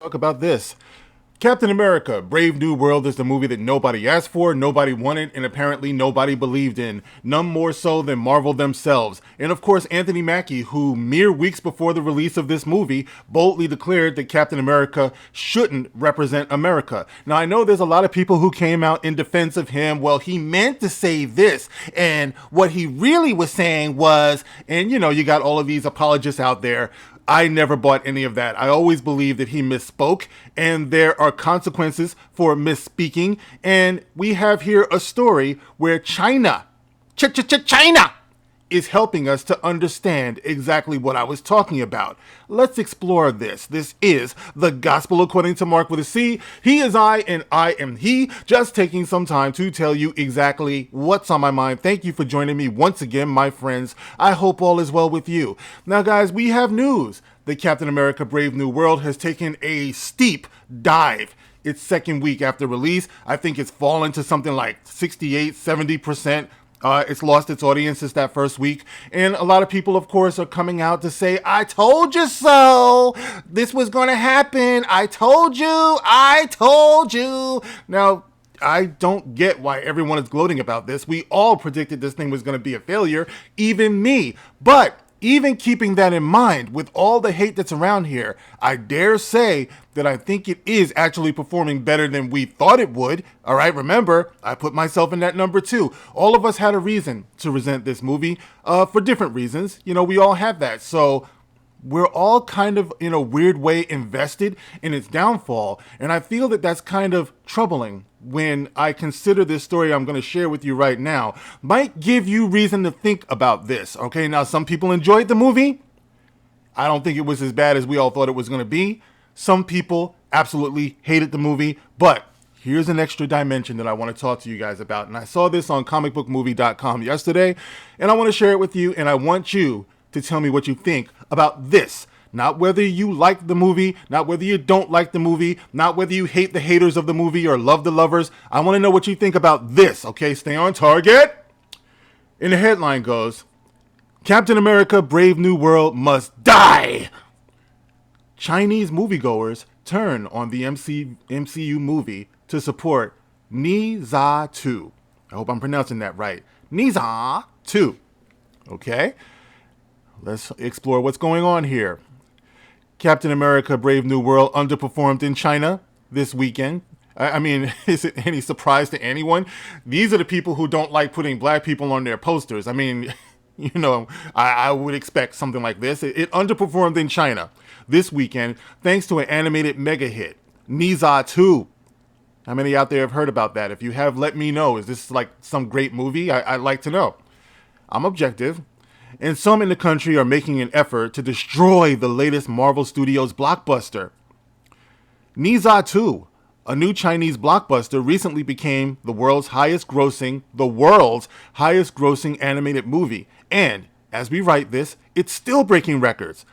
Talk about this. Captain America, Brave New World is the movie that nobody asked for, nobody wanted, and apparently nobody believed in. None more so than Marvel themselves. And of course, Anthony Mackie, who mere weeks before the release of this movie boldly declared that Captain America shouldn't represent America. Now, I know there's a lot of people who came out in defense of him. Well, he meant to say this. And what he really was saying was, and you got all of these apologists out there. I never bought any of that. I always believed that he misspoke, and there are consequences for misspeaking. And we have here a story where China is helping us to understand exactly what I was talking about. Let's explore this. This is the Gospel According to Mark with a C. He is I and I am he. Just taking some time to tell you exactly what's on my mind. Thank you for joining me once again, my friends. I hope all is well with you. Now, guys, we have news that Captain America Brave New World has taken a steep dive. Its second week after release, I think it's fallen to something like 68, 70%. It's lost its audiences that first week. And a lot of people, of course, are coming out to say, I told you so. This was going to happen. I told you. I told you. Now, I don't get why everyone is gloating about this. We all predicted this thing was going to be a failure, even me. But even keeping that in mind, with all the hate that's around here, I dare say that I think it is actually performing better than we thought it would. All right, remember, I put myself in that number too. All of us had a reason to resent this movie for different reasons. We all have that. So we're all kind of, in a weird way, invested in its downfall. And I feel that that's kind of troubling when I consider this story I'm going to share with you right now. Might give you reason to think about this. Okay, now some people enjoyed the movie. I don't think it was as bad as we all thought it was going to be. Some people absolutely hated the movie. But here's an extra dimension that I want to talk to you guys about. And I saw this on comicbookmovie.com yesterday. And I want to share it with you. And I want you to tell me what you think about this. Not whether you like the movie, not whether you don't like the movie, not whether you hate the haters of the movie or love the lovers. I want to know what you think about this, okay? Stay on target. And the headline goes, Captain America Brave New World must die. Chinese moviegoers turn on the MCU movie to support Ni Za 2. I hope I'm pronouncing that right. Ni Za 2. Okay? Let's explore what's going on here. Captain America Brave New World underperformed in China this weekend. I mean, is it any surprise to anyone? These are the people who don't like putting black people on their posters. I mean, I would expect something like this. It underperformed in China this weekend thanks to an animated mega hit, Ni Za 2. How many out there have heard about that? If you have, let me know. Is this like some great movie? I'd like to know. I'm objective. And some in the country are making an effort to destroy the latest Marvel Studios blockbuster. Ni Za 2, a new Chinese blockbuster, recently became the world's highest grossing animated movie. And, as we write this, it's still breaking records.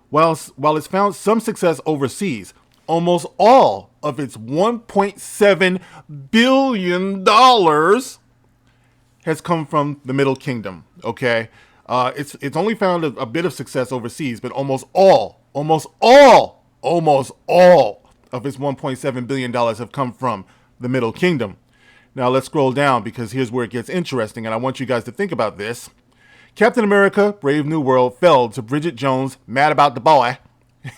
While it's found some success overseas, almost all of its $1.7 billion has come from the Middle Kingdom, okay? It's only found a bit of success overseas, but almost all of its $1.7 billion have come from the Middle Kingdom. Now let's scroll down because here's where it gets interesting, and I want you guys to think about this. Captain America Brave New World fell to Bridget Jones' Mad About the Boy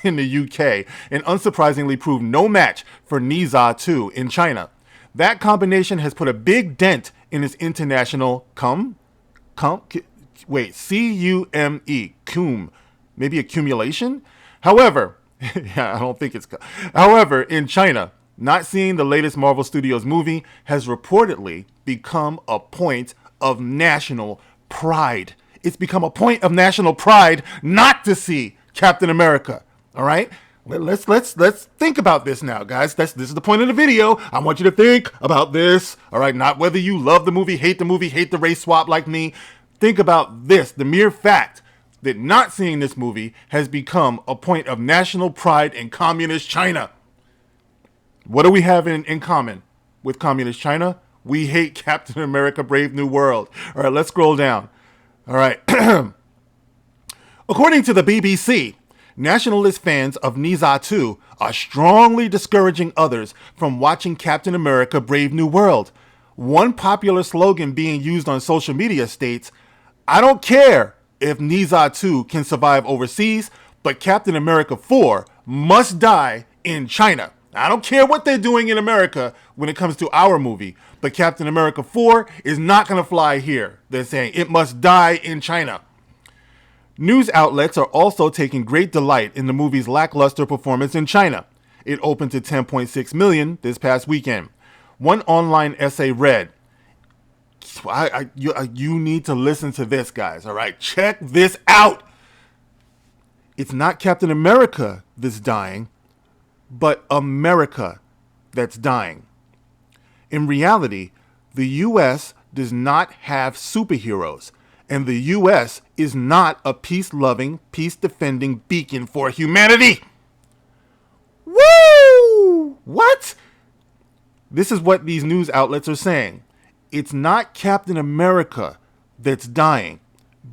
in the UK, and unsurprisingly proved no match for Ni Za 2 in China. That combination has put a big dent in its international cum, maybe accumulation? However, I don't think it's, however, in China, not seeing the latest Marvel Studios movie has reportedly become a point of national pride. It's become a point of national pride not to see Captain America, all right? Let's think about this now, guys. This is the point of the video. I want you to think about this, all right? Not whether you love the movie, hate the race swap like me. Think about this, the mere fact that not seeing this movie has become a point of national pride in communist China. What do we have in common with communist China? We hate Captain America Brave New World. All right, let's scroll down. All right. According to the BBC, Nationalist fans of Niza 2 are strongly discouraging others from watching Captain America Brave New World. One popular slogan being used on social media states, "I don't care if Niza 2 can survive overseas, but Captain America 4 must die in China." I don't care what they're doing in America when it comes to our movie, but Captain America 4 is not going to fly here. They're saying it must die in China. News outlets are also taking great delight in the movie's lackluster performance in China. It opened to 10.6 million this past weekend. One online essay read, you need to listen to this, guys, all right? Check this out. It's not Captain America that's dying, but America that's dying. In reality, the U.S. does not have superheroes, and the U.S. is not a peace-loving, peace-defending beacon for humanity. Woo! What? This is what these news outlets are saying. It's not Captain America that's dying,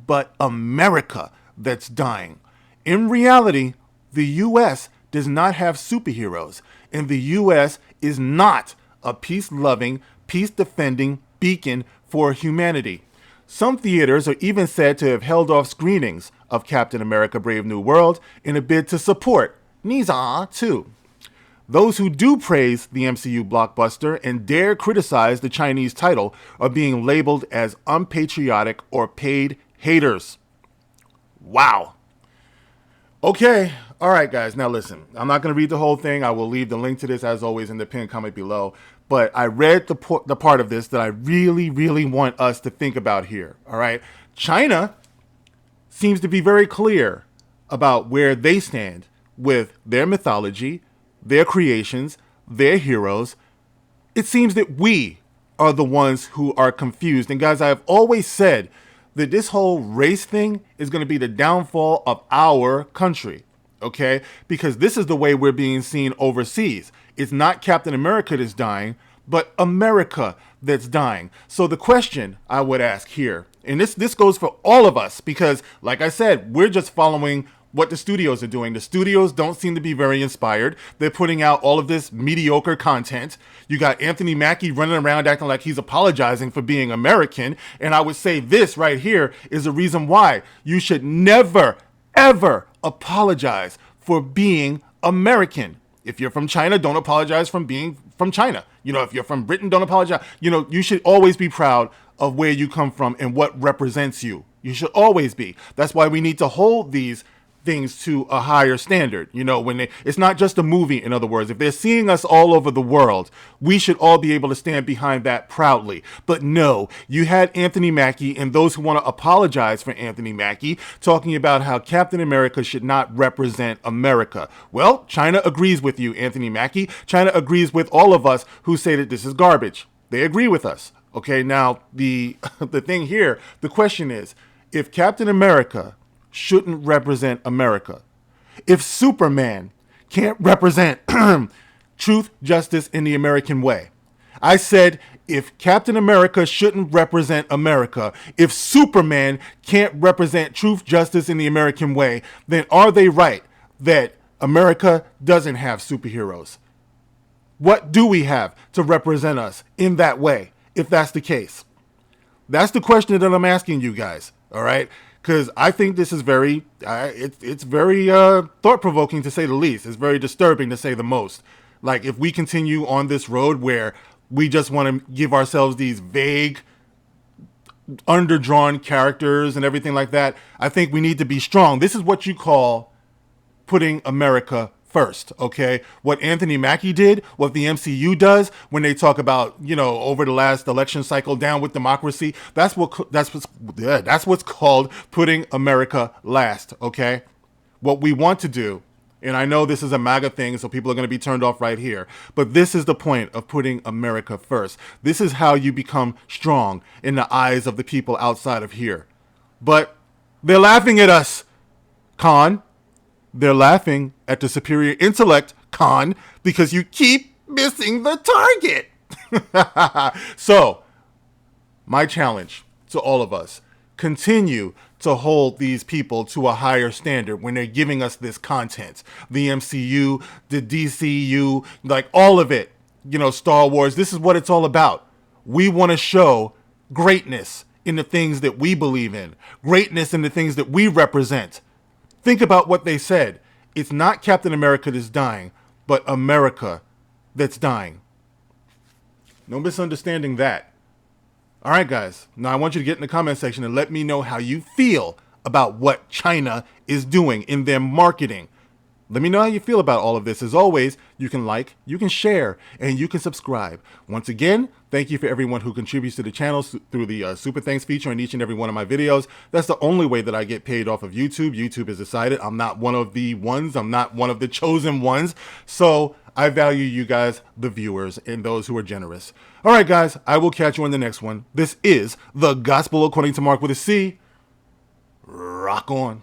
but America that's dying. In reality, the U.S. does not have superheroes, and the U.S. is not a peace-loving, peace-defending beacon for humanity. Some theaters are even said to have held off screenings of Captain America Brave New World in a bid to support Niza 2. Those who do praise the MCU blockbuster and dare criticize the Chinese title are being labeled as unpatriotic or paid haters. Wow. Okay, all right, guys. Now listen, I'm not going to read the whole thing. I will leave the link to this, as always, in the pinned comment below. But I read the part of this that I really, really want us to think about here, all right? China seems to be very clear about where they stand with their mythology, their creations, their heroes. It seems that we are the ones who are confused. And guys, I have always said that this whole race thing is going to be the downfall of our country, okay? Because this is the way we're being seen overseas. It's not Captain America that's dying, but America that's dying. So the question I would ask here, and this goes for all of us, because like I said, we're just following what the studios are doing. The studios don't seem to be very inspired. They're putting out all of this mediocre content. You got Anthony Mackie running around acting like he's apologizing for being American. And I would say this right here is the reason why you should never, ever apologize for being American. If you're from China, don't apologize for being from China. You know, if you're from Britain, don't apologize. You know, you should always be proud of where you come from and what represents you. You should always be. That's why we need to hold these things to a higher standard. You know, it's not just a movie. In other words, if they're seeing us all over the world, we should all be able to stand behind that proudly. But no, you had Anthony Mackie and those who want to apologize for Anthony Mackie talking about how Captain America should not represent America. Well, China agrees with you, Anthony Mackie. China agrees with all of us who say that this is garbage. They agree with us. Okay, now the thing here, the question is, if Captain America shouldn't represent America, if Superman can't represent truth, justice, in the American way, I said if Captain America shouldn't represent America, if Superman can't represent truth, justice, in the American way, then are they right that America doesn't have superheroes? What do we have to represent us in that way, if that's the case? That's the question that I'm asking you guys, all right? Because I think this is very, it's very thought-provoking to say the least. It's very disturbing to say the most. Like, if we continue on this road where we just want to give ourselves these vague, underdrawn characters and everything like that, I think we need to be strong. This is what you call putting America first, okay? What Anthony Mackie did, what the MCU does when they talk about, you know, over the last election cycle, down with democracy, that's what's called putting America last, okay? What we want to do, and I know this is a MAGA thing, so people are going to be turned off right here, but this is the point of putting America first. This is how you become strong in the eyes of the people outside of here. But they're laughing at us, Khan. They're laughing at the superior intellect, Khan, because you keep missing the target. So, my challenge to all of us, continue to hold these people to a higher standard when they're giving us this content. The MCU, the DCU, like all of it, you know, Star Wars, this is what it's all about. We want to show greatness in the things that we believe in, greatness in the things that we represent. Think about what they said. It's not Captain America that's dying, but America that's dying. No misunderstanding that. All right, guys. Now I want you to get in the comment section and let me know how you feel about what China is doing in their marketing. Let me know how you feel about all of this. As always, you can like, you can share, and you can subscribe. Once again, thank you for everyone who contributes to the channel through the Super Thanks feature in each and every one of my videos. That's the only way that I get paid off of YouTube. YouTube has decided I'm not one of the ones. I'm not one of the chosen ones. So I value you guys, the viewers, and those who are generous. All right, guys, I will catch you in the next one. This is The Gospel According to Mark with a C. Rock on.